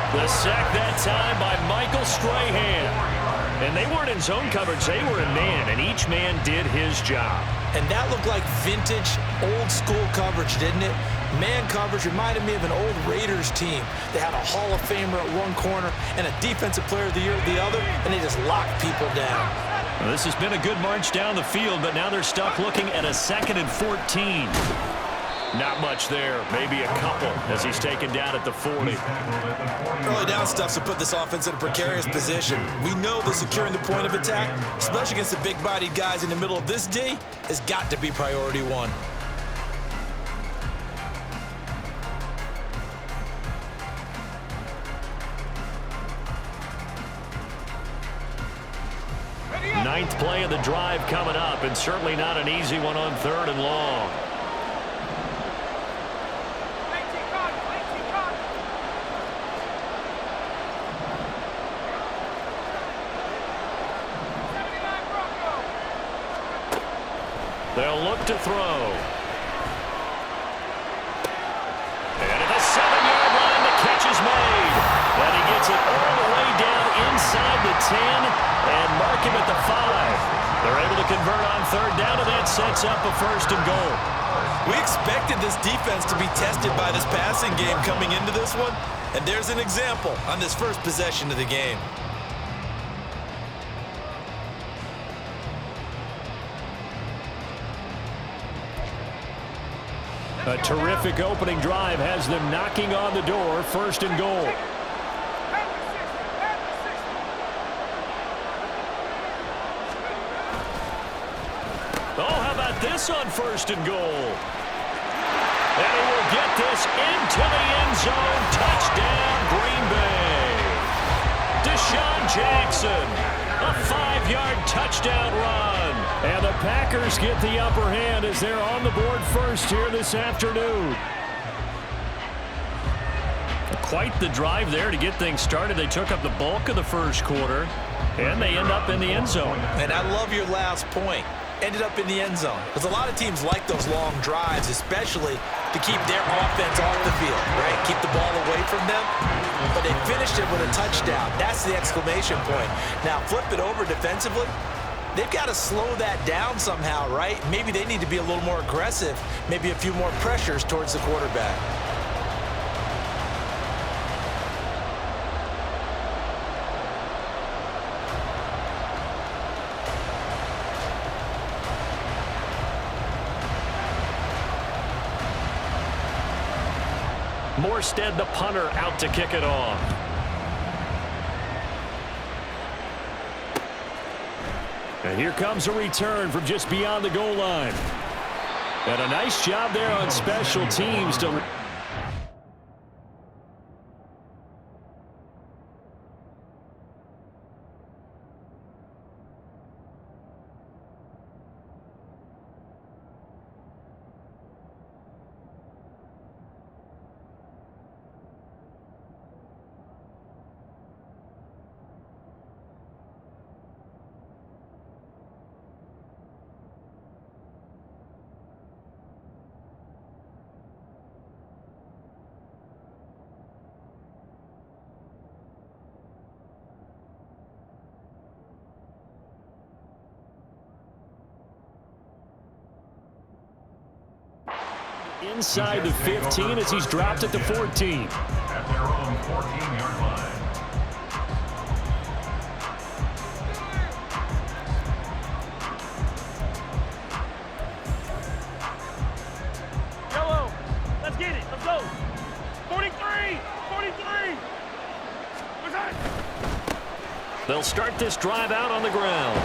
The sack that time by Michael Strahan. And they weren't in zone coverage. They were in man, and each man did his job. And that looked like vintage, old-school coverage, didn't it? Man coverage reminded me of an old Raiders team. They had a Hall of Famer at one corner and a Defensive Player of the Year at the other, and they just locked people down. Well, this has been a good march down the field, but now they're stuck looking at a 2nd and 14. Not much there, maybe a couple, as he's taken down at the 40. Early down stuff to put this offense in a precarious position. We know that securing the point of attack, especially against the big-bodied guys in the middle of this D, has got to be priority one. Ninth play of the drive coming up, and certainly not an easy one on 3rd and long. They'll look to throw. And at the 7-yard line, the catch is made. And he gets it all the way down inside the 10 and mark him at the 5. They're able to convert on 3rd down, and that sets up a 1st and goal. We expected this defense to be tested by this passing game coming into this one, and there's an example on this first possession of the game. A terrific opening drive has them knocking on the door, 1st and goal. Oh, how about this on 1st and goal? And he will get this into the end zone. Touchdown, Green Bay. Deshaun Jackson, a 5-yard touchdown run. And the Packers get the upper hand as they're on the board first here this afternoon. Quite the drive there to get things started. They took up the bulk of the first quarter, and they end up in the end zone. And I love your last point. Ended up in the end zone. Because a lot of teams like those long drives, especially to keep their offense off the field, right? Keep the ball away from them. But they finished it with a touchdown. That's the exclamation point. Now, flip it over defensively. They've got to slow that down somehow, right? Maybe they need to be a little more aggressive. Maybe a few more pressures towards the quarterback. Morstead, the punter, out to kick it off. And here comes a return from just beyond the goal line. And a nice job there on special teams to... inside the 15 as he's dropped at the 14. At their own 14-yard line. Yellow, let's get it. Let's go. 43, 43. What's that? They'll start this drive out on the ground.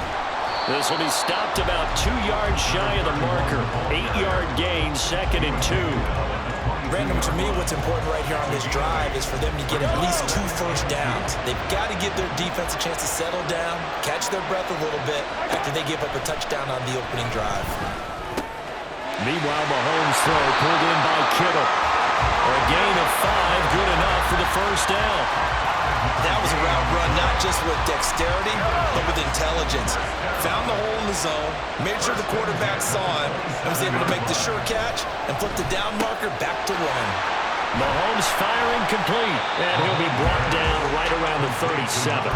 This will be stopped about 2 yards shy of the marker. 8-yard gain, 2nd and 2. Brandon, to me, what's important right here on this drive is for them to get at least 2 first downs. They've got to give their defense a chance to settle down, catch their breath a little bit after they give up a touchdown on the opening drive. Meanwhile, Mahomes' throw pulled in by Kittle. A gain of 5, good enough for the first down. That was a route run not just with dexterity, but with intelligence. Found the hole in the zone, made sure the quarterback saw him, and was able to make the sure catch and flip the down marker back to run. Mahomes firing complete, and he'll be brought down 37.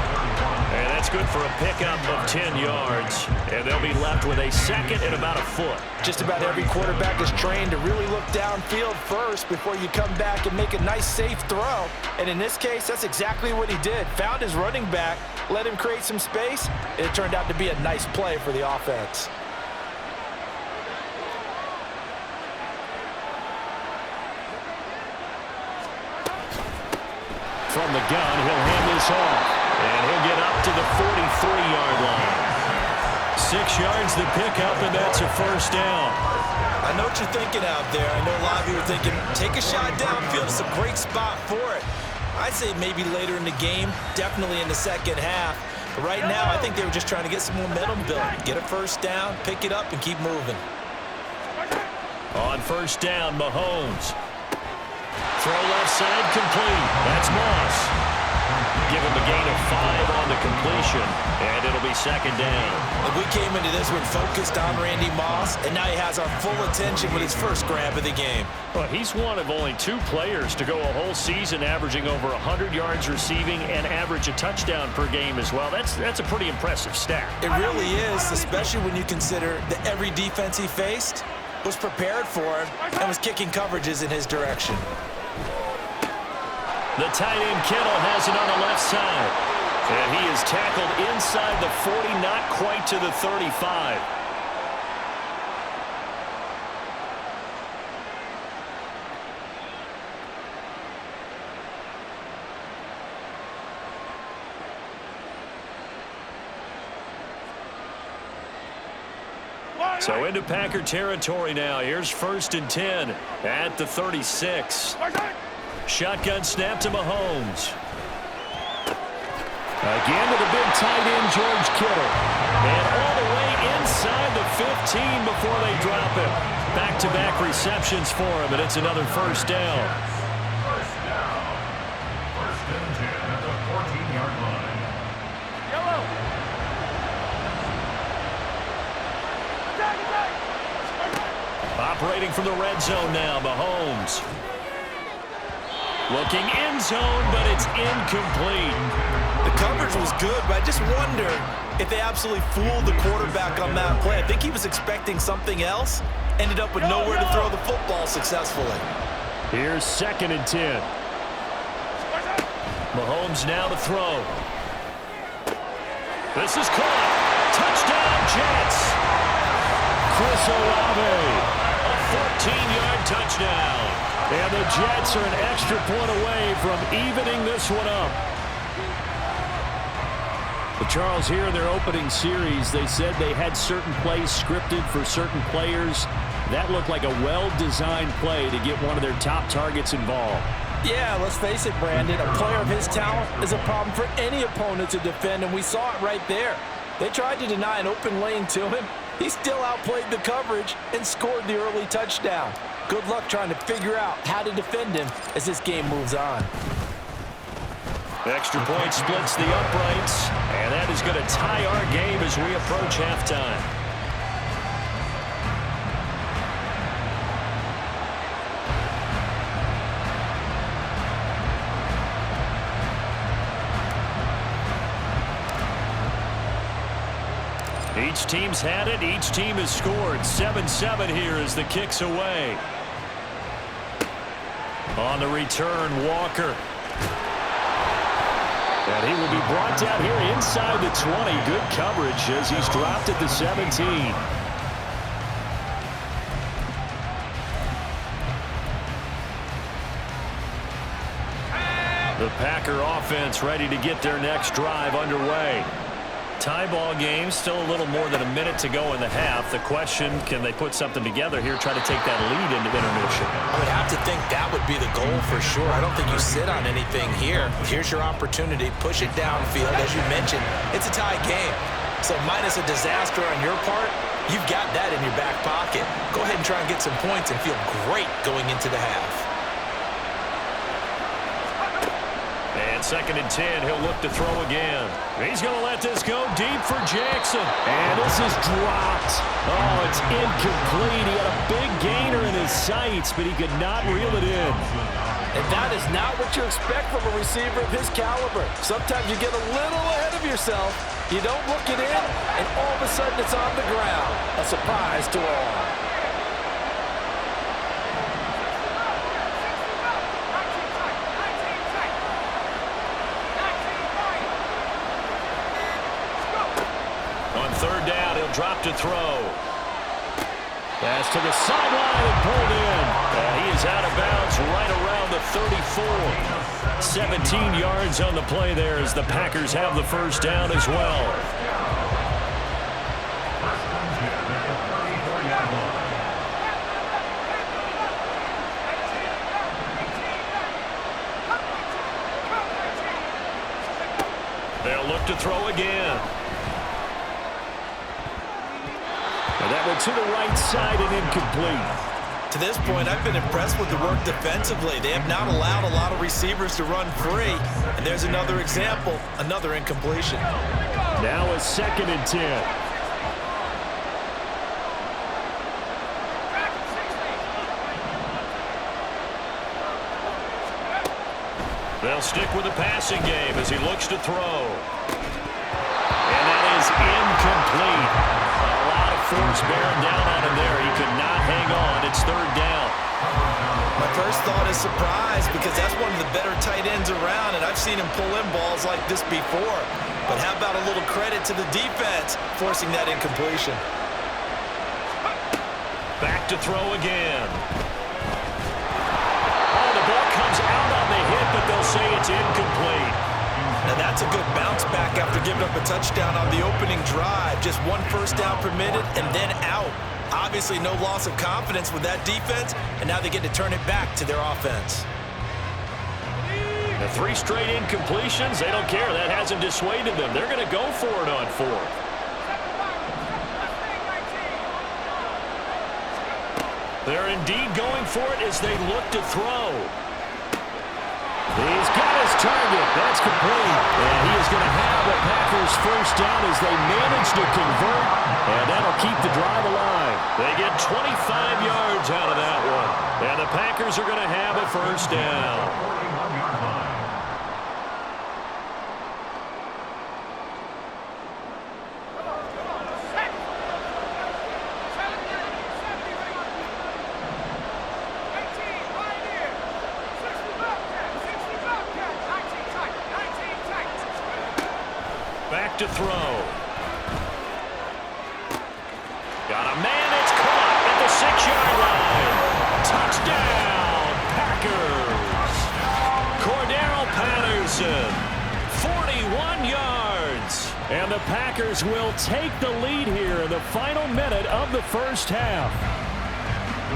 And that's good for a pickup of 10 yards. And they'll be left with a second and about a foot. Just about every quarterback is trained to really look downfield first before you come back and make a nice, safe throw. And in this case, that's exactly what he did. Found his running back, let him create some space, and it turned out to be a nice play for the offense. From the gun, he'll hand this off. And he'll get up to the 43-yard line. 6 yards the pickup, and that's a first down. I know what you're thinking out there. I know a lot of you are thinking, take a shot downfield. It's a great spot for it. I'd say maybe later in the game, definitely in the second half. But right now, I think they were just trying to get some momentum built. Get a first down, pick it up, and keep moving. On first down, Mahomes. Throw left side, complete. That's Moss. Give him a gain of 5 on the completion, and it'll be second down. And we came into this one focused on Randy Moss, and now he has our full attention with his first grab of the game. Well, he's one of only 2 players to go a whole season averaging over 100 yards receiving and average a touchdown per game as well. That's a pretty impressive stat. It really is, especially when you consider that every defense he faced was prepared for him and was kicking coverages in his direction. The tight end Kittle has it on the left side. And he is tackled inside the 40, not quite to the 35. So into Packer territory now. Here's first and 10 at the 36. Shotgun snap to Mahomes. Again to the big tight end, George Kittle. And all the way inside the 15 before they drop him. Back-to-back receptions for him, and it's another first down. First down. First and 10 at the 14-yard line. Yellow. Operating from the red zone now, Mahomes. Looking end zone, but it's incomplete. The coverage was good, but I just wonder if they absolutely fooled the quarterback on that play. I think he was expecting something else. Ended up with nowhere to throw the football successfully. Here's second and 10. Mahomes now to throw. This is caught. Touchdown, Jets. Chris Olave. A 14-yard touchdown. And the Jets are an extra point away from evening this one up. But Charles, here in their opening series, they said they had certain plays scripted for certain players. That looked like a well-designed play to get one of their top targets involved. Yeah, let's face it, Brandon. A player of his talent is a problem for any opponent to defend, and we saw it right there. They tried to deny an open lane to him. He still outplayed the coverage and scored the early touchdown. Good luck trying to figure out how to defend him as this game moves on. Extra point splits the uprights, and that is going to tie our game as we approach halftime. Each team's had it. Each team has scored. 7-7 here as the kick's away. On the return, Walker. And he will be brought down here inside the 20. Good coverage as he's dropped at the 17. The Packer offense ready to get their next drive underway. Tie ball game, still a little more than a minute to go in the half. The question, can they put something together here, try to take that lead into intermission? I would have to think that would be the goal for sure. I don't think you sit on anything here. Here's your opportunity. Push it downfield. As you mentioned, it's a tie game. So minus a disaster on your part, you've got that in your back pocket. Go ahead and try and get some points and feel great going into the half. And And 2nd and 10, he'll look to throw again. He's going to let this go deep for Jackson. And this is dropped. Oh, it's incomplete. He had a big gainer in his sights, but he could not reel it in. And that is not what you expect from a receiver of his caliber. Sometimes you get a little ahead of yourself. You don't look it in, and all of a sudden it's on the ground. A surprise to all. On 3rd down, he'll drop to throw. Pass to the sideline and pulled in. And he is out of bounds right around the 34. 17 yards on the play there as the Packers have the 1st down as well. They'll look to throw again. And that went to the right side and incomplete. To this point, I've been impressed with the work defensively. They have not allowed a lot of receivers to run free. And there's another example, another incompletion. Now a 2nd and 10. They'll stick with the passing game as he looks to throw. And that is incomplete. Force bearing down on him there. He could not hang on. It's 3rd down. My first thought is surprise because that's one of the better tight ends around, and I've seen him pull in balls like this before. But how about a little credit to the defense forcing that incompletion? Back to throw again. Oh, the ball comes out on the hit, but they'll say it's incomplete. Now that's a good bounce back after giving up a touchdown on the opening drive. Just 1 first down permitted and then out. Obviously no loss of confidence with that defense, and now they get to turn it back to their offense. The 3 straight incompletions, they don't care. That hasn't dissuaded them. They're going to go for it on 4th. They're indeed going for it as they look to throw. He's got his target. That's complete. And he is going to have the Packers 1st down as they manage to convert. And that'll keep the drive alive. They get 25 yards out of that one. And the Packers are going to have a 1st down. To throw. Got a man, it's caught at the 6-yard line. Touchdown, Packers. Cordero Patterson, 41 yards. And the Packers will take the lead here in the final minute of the 1st half.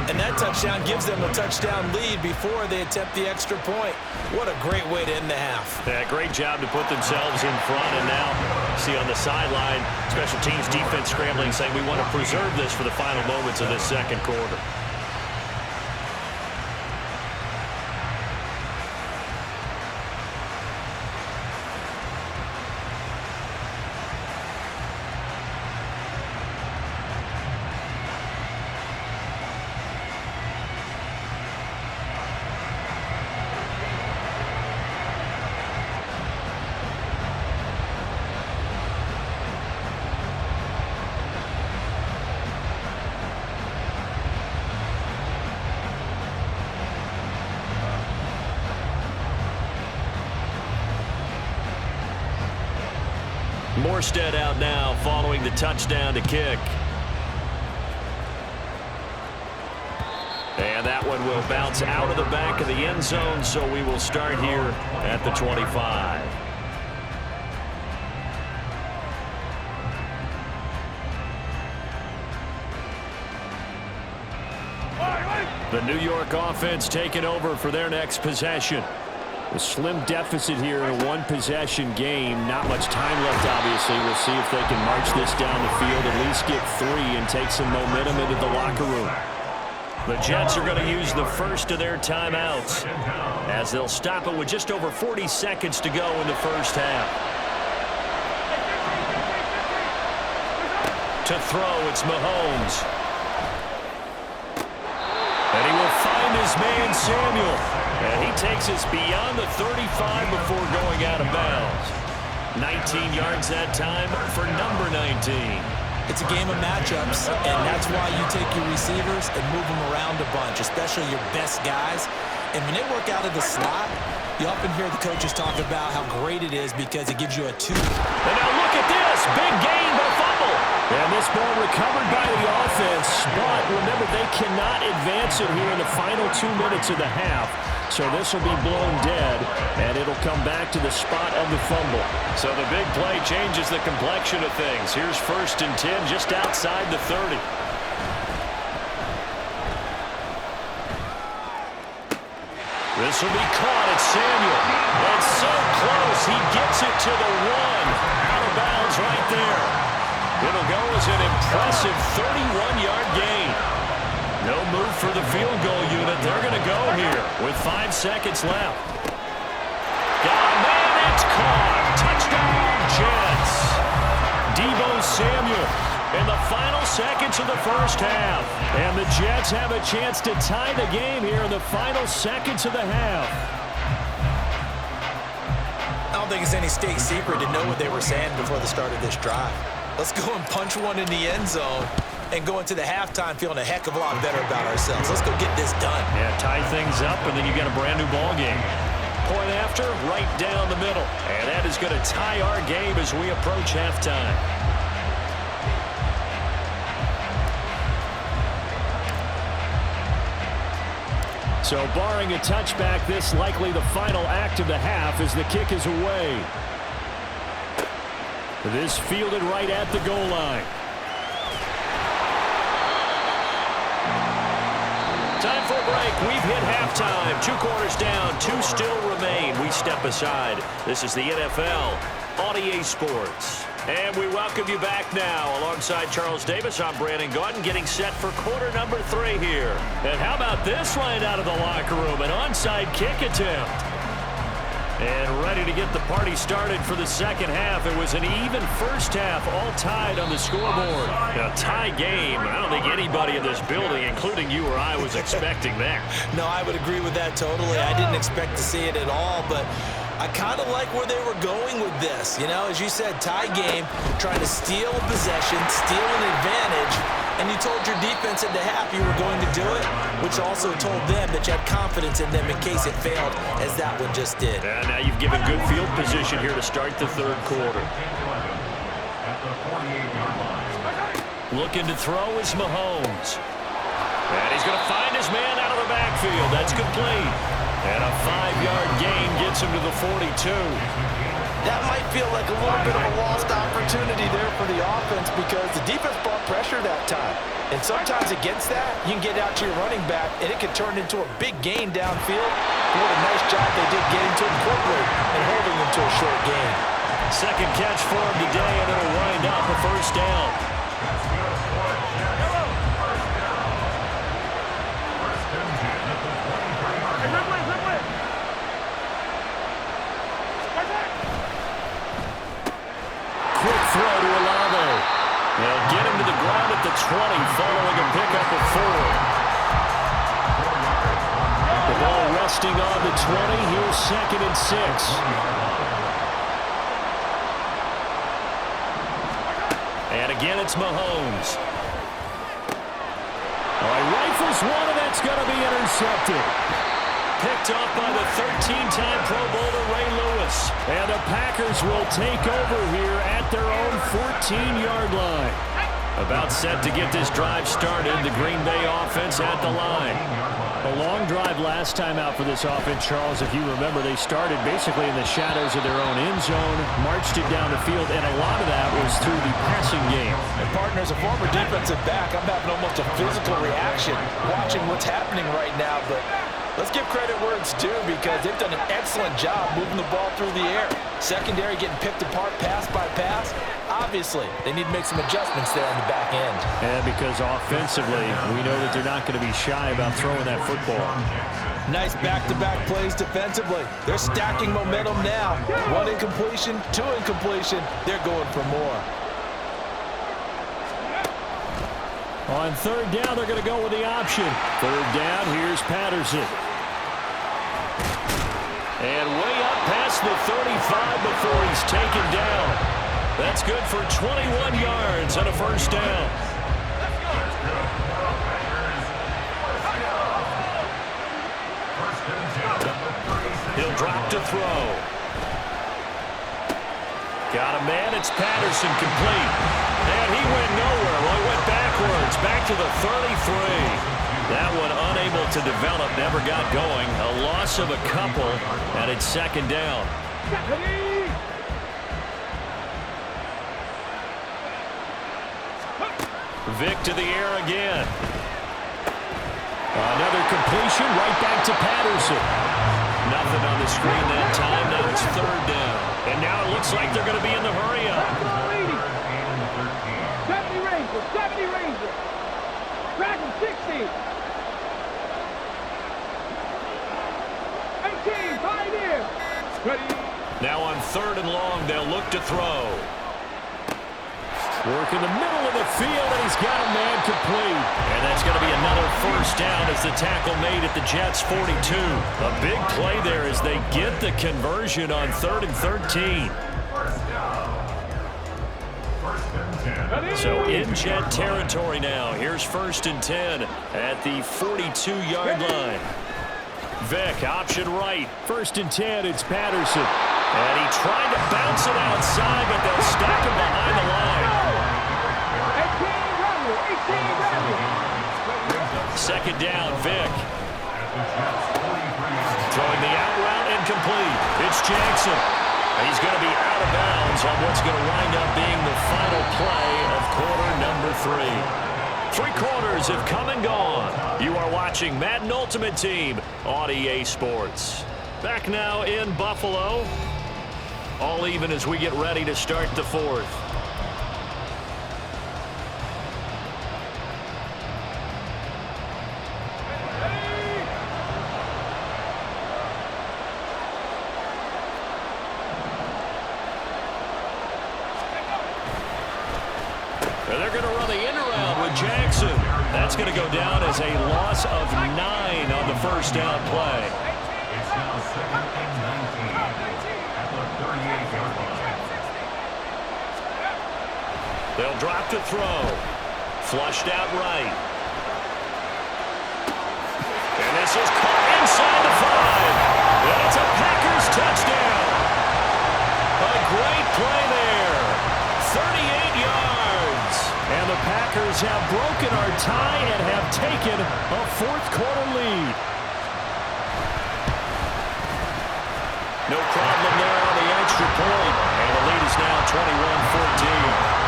And that touchdown gives them a touchdown lead before they attempt the extra point. What a great way to end the half. Yeah, great job to put themselves in front. And now, see on the sideline, special teams defense scrambling, saying we want to preserve this for the final moments of this 2nd quarter. Morstead out now following the touchdown to kick. And that one will bounce out of the back of the end zone, so we will start here at the 25. The New York offense taking over for their next possession. A slim deficit here in a 1-possession game. Not much time left, obviously. We'll see if they can march this down the field, at least get 3, and take some momentum into the locker room. The Jets are going to use the first of their timeouts as they'll stop it with just over 40 seconds to go in the first half. To throw, it's Mahomes. And he will find his man, Samuel. And he takes us beyond the 35 before going out of bounds. 19 yards that time for number 19. It's a game of matchups, and that's why you take your receivers and move them around a bunch, especially your best guys. And when they work out of the slot, you often hear the coaches talk about how great it is because it gives you a two. And now look at this. Big gain, but fumble. And this ball recovered by the offense. But remember, they cannot advance it here in the final 2 minutes of the half. So this will be blown dead, and it'll come back to the spot of the fumble. So the big play changes the complexion of things. Here's 1st and 10 just outside the 30. This will be caught at Samuel. And so close, he gets it to the 1. Out of bounds right there. It'll go as an impressive 31-yard gain. No move for the field goal unit. They're going to go here with 5 seconds left. Man, it's caught. Touchdown, Jets. Deebo Samuel in the final seconds of the first half. And the Jets have a chance to tie the game here in the final seconds of the half. I don't think it's any state secret to know what they were saying before the start of this drive. Let's go and punch one in the end zone and go into the halftime feeling a heck of a lot better about ourselves. Let's go get this done. Yeah, tie things up, and then you got a brand new ball game. Point after, right down the middle. And that is going to tie our game as we approach halftime. So barring a touchback, this likely the final act of the half as the kick is away. This fielded right at the goal line. Time for a break. We've hit halftime. 2 quarters down. 2 still remain. We step aside. This is the NFL on EA Sports. And we welcome you back now. Alongside Charles Davis, I'm Brandon Gaudin, getting set for quarter number 3 here. And how about this line out of the locker room? An onside kick attempt. And ready to get the party started for the second half. It was an even first half, all tied on the scoreboard. A tie game. I don't think anybody in this building, including you or I, was expecting that. No, I would agree with that totally. I didn't expect to see it at all, but I kind of like where they were going with this. You know, as you said, tie game, trying to steal a possession, steal an advantage, and you told your defense at the half you were going to do it, which also told them that you had confidence in them in case it failed, as that one just did. And now you've given good field position here to start the third quarter. Looking to throw is Mahomes. And he's going to find his man out of the backfield. That's complete. And a 5-yard gain gets him to the 42. That might feel like a little bit of a lost opportunity there for the offense because the defense brought pressure that time. And sometimes against that, you can get out to your running back, and it can turn into a big gain downfield. What a nice job they did getting to incorporate and holding them to a short gain. Second catch for him today, and it'll wind up a first down. Quick throw to Olave. They'll get him to the ground at the 20 following a pickup of 4. The ball resting on the 20. Here's 2nd and 6. And again, it's Mahomes. He rifles one, and that's going to be intercepted. Picked off by the 13-time Pro Bowler Ray Lewis. And the Packers will take over here at their own 14-yard line. About set to get this drive started. The Green Bay offense at the line. A long drive last time out for this offense, Charles. If you remember, they started basically in the shadows of their own end zone, marched it down the field, and a lot of that was through the passing game. And partner, as a former defensive back, I'm having almost a physical reaction watching what's happening right now. But let's give credit where it's due because they've done an excellent job moving the ball through the air. Secondary getting picked apart pass by pass. Obviously, they need to make some adjustments there on the back end. And because offensively, we know that they're not going to be shy about throwing that football. Nice back-to-back plays defensively. They're stacking momentum now. 1 incompletion, 2 incompletion. They're going for more. On third down, they're going to go with the option. Third down, here's Patterson. And way up past the 35 before he's taken down. That's good for 21 yards and a first down. He'll drop to throw. Got a man, it's Patterson, complete. And he went nowhere. Well, he went backwards, back to the 33. That one unable to develop, never got going. A loss of a couple, and it's second down. Vic to the air again. Another completion, right back to Patterson. Nothing on the screen that time. Now it's third down. And now it looks like they're going to be in the hurry up. 70 Rangers, 70 Rangers. Dragon 60. 18, Pioneer. Ready. Now on third and long, they'll look to throw. Work in the middle of the field, and he's got a man complete. And that's going to be another first down as the tackle made at the Jets' 42. A big play there as they get the conversion on 3rd and 13. So in Jet territory now. Here's 1st and 10 at the 42-yard line. Vic, option right. 1st and 10, it's Patterson. And he tried to bounce it outside, but they'll stack him behind the line. 2nd down, Vic. Throwing the out route incomplete. It's Jackson. He's going to be out of bounds on what's going to wind up being the final play of quarter number 3. 3 quarters have come and gone. You are watching Madden Ultimate Team on EA Sports. Back now in Buffalo. All even as we get ready to start the 4th. They're going to run the end around with Jackson. That's going to go down as a loss of 9 on the first down play. It's now 2nd and 19 at the 38-yard line. They'll drop to throw. Flushed out right. And this is caught inside the 5. And it's a Packers touchdown. A great play there. 38 yards. And the Packers have broken our tie and have taken a 4th quarter lead. No problem there on the extra point. And the lead is now 21-14.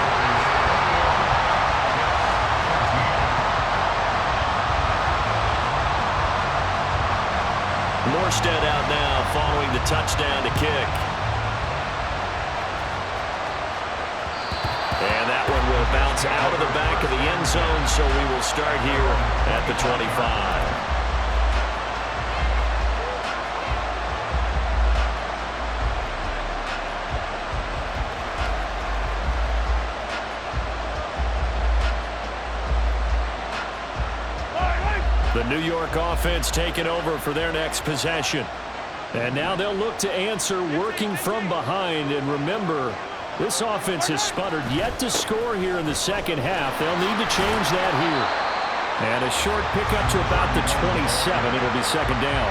Morstead out now following the touchdown to kick. And that one will bounce out of the back of the end zone, so we will start here at the 25. The New York offense taking over for their next possession. And now they'll look to answer working from behind. And remember, this offense has sputtered yet to score here in the second half. They'll need to change that here. And a short pickup to about the 27. It'll be second down.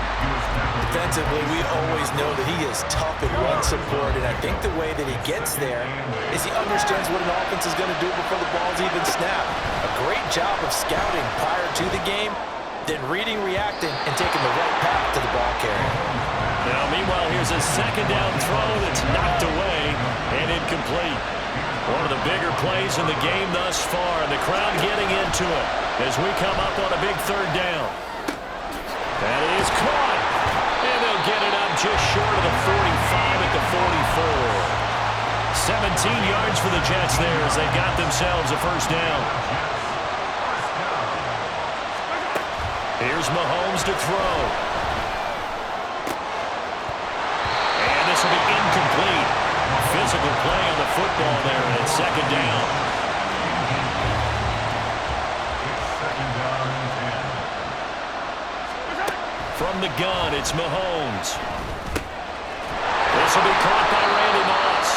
Defensively, we always know that he is tough in run support, and I think the way that he gets there is he understands what an offense is going to do before the ball's even snapped. A great job of scouting prior to the game, then reading, reacting, and taking the right path to the ball carrier. Now, meanwhile, here's a second down throw that's knocked away and incomplete. One of the bigger plays in the game thus far, and the crowd getting into it as we come up on a big third down. That is caught, and they'll get it up just short of the 45 at the 44. 17 yards yards for the Jets there as they got themselves a first down. Here's Mahomes to throw. And this will be incomplete. Physical play on the football there, and it's second down. From the gun, it's Mahomes. This will be caught by Randy Moss.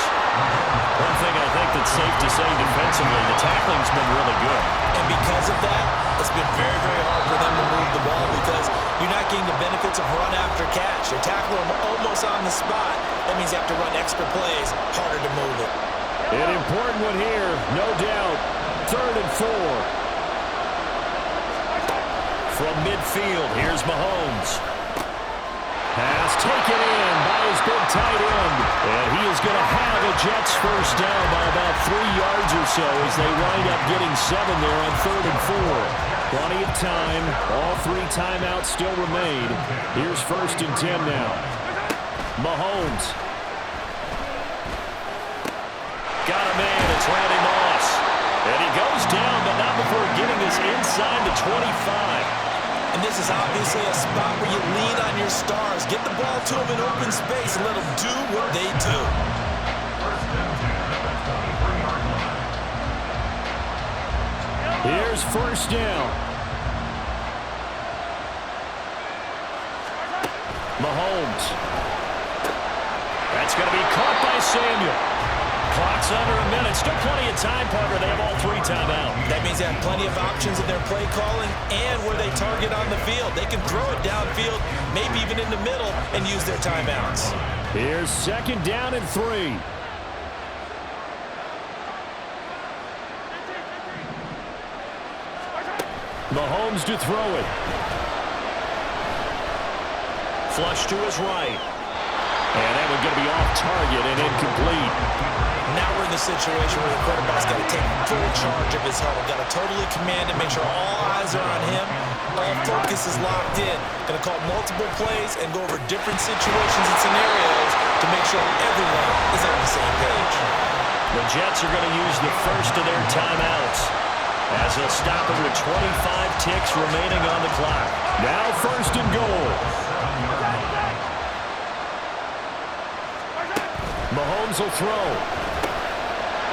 One thing I think that's safe to say defensively, the tackling's been really good. And because of that, it's been very, very hard for them to move the ball because you're not getting the benefits of run after catch. They tackle them almost on the spot. That means you have to run extra plays, harder to move it. An important one here, no doubt. 3rd and 4. From midfield, here's Mahomes. Pass taken in by his big tight end. And he is going to have a Jets first down by about 3 yards or so as they wind up getting 7 there on 3rd and 4. Plenty of time. All 3 timeouts still remain. Here's 1st and 10 now. Mahomes. Got a man. It's Randy Moss. And he goes down, but not before getting us inside the 25. And this is obviously a spot where you lean on your stars. Get the ball to them in open space and let them do what they do. Here's 1st down. Mahomes. That's going to be caught by Samuel. Clock's under a minute. Still plenty of time, partner. They have all 3 timeouts. That means they have plenty of options in their play calling and where they target on the field. They can throw it downfield, maybe even in the middle, and use their timeouts. Here's 2nd down and 3. Mahomes to throw it. Flush to his right. And that one's going to be off target and incomplete. Now we're in the situation where the quarterback's got to take full charge of his huddle. Got to totally command it, make sure all eyes are on him. All focus is locked in. Going to call multiple plays and go over different situations and scenarios to make sure everyone is on the same page. The Jets are going to use the first of their timeouts as they'll stop it with 25 ticks remaining on the clock. Now 1st and goal. Mahomes will throw.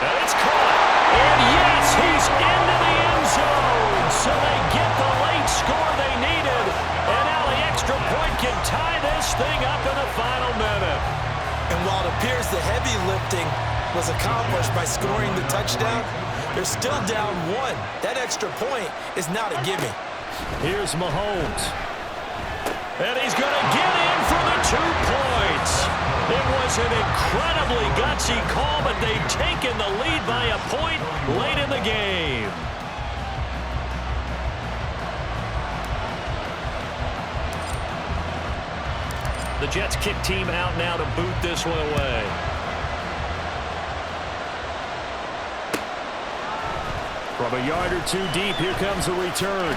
And it's caught. And yes, he's into the end zone. So they get the late score they needed. And now the extra point can tie this thing up in the final minute. And while it appears the heavy lifting was accomplished by scoring the touchdown, they're still down 1. That extra point is not a gimme. Here's Mahomes. And he's going to get in for the 2 points. It was an incredibly gutsy call, but they've taken the lead by a point late in the game. The Jets kick team out now to boot this one away. From a yard or 2 deep, here comes a return.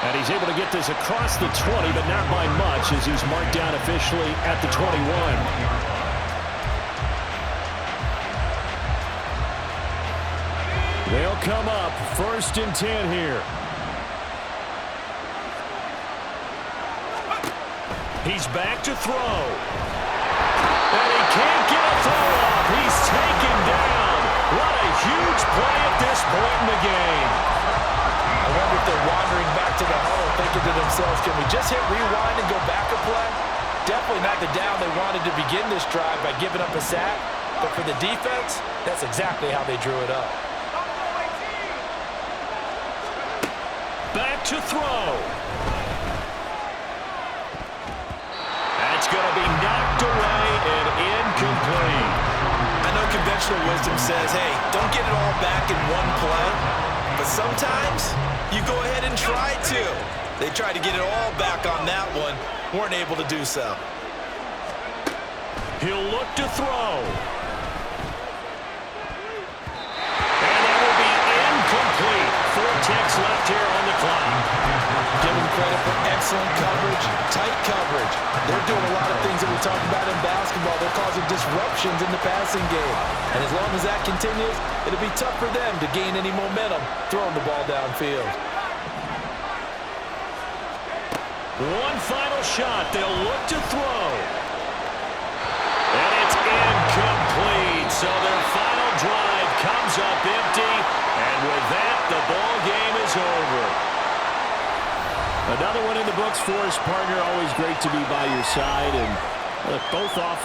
And he's able to get this across the 20, but not by much as he's marked down officially at the 21. They'll come up 1st and 10 here. He's back to throw. And he can't get a throw off. He's taken down. What a huge play at this point in the game. I wonder if they're wandering back to the huddle thinking to themselves, can we just hit rewind and go back a play? Definitely not the down they wanted to begin this drive by giving up a sack. But for the defense, that's exactly how they drew it up. Back to throw. That's going to be knocked away and incomplete. I know conventional wisdom says, hey, don't get it all back in one play. But sometimes you go ahead and try to. They tried to get it all back on that one. Weren't able to do so. He'll look to throw. And that will be incomplete. 4 ticks left here on the clock. Give them credit for excellent coverage, tight coverage. They're doing a lot of things that we talk about in basketball. They're causing disruption disruptions in the passing game. And as long as that continues, it'll be tough for them to gain any momentum throwing the ball downfield. One final shot. They'll look to throw. And it's incomplete. So their final drive comes up empty. And with that, the ball game is over. Another one in the books for his partner. Always great to be by your side. And look, both offense.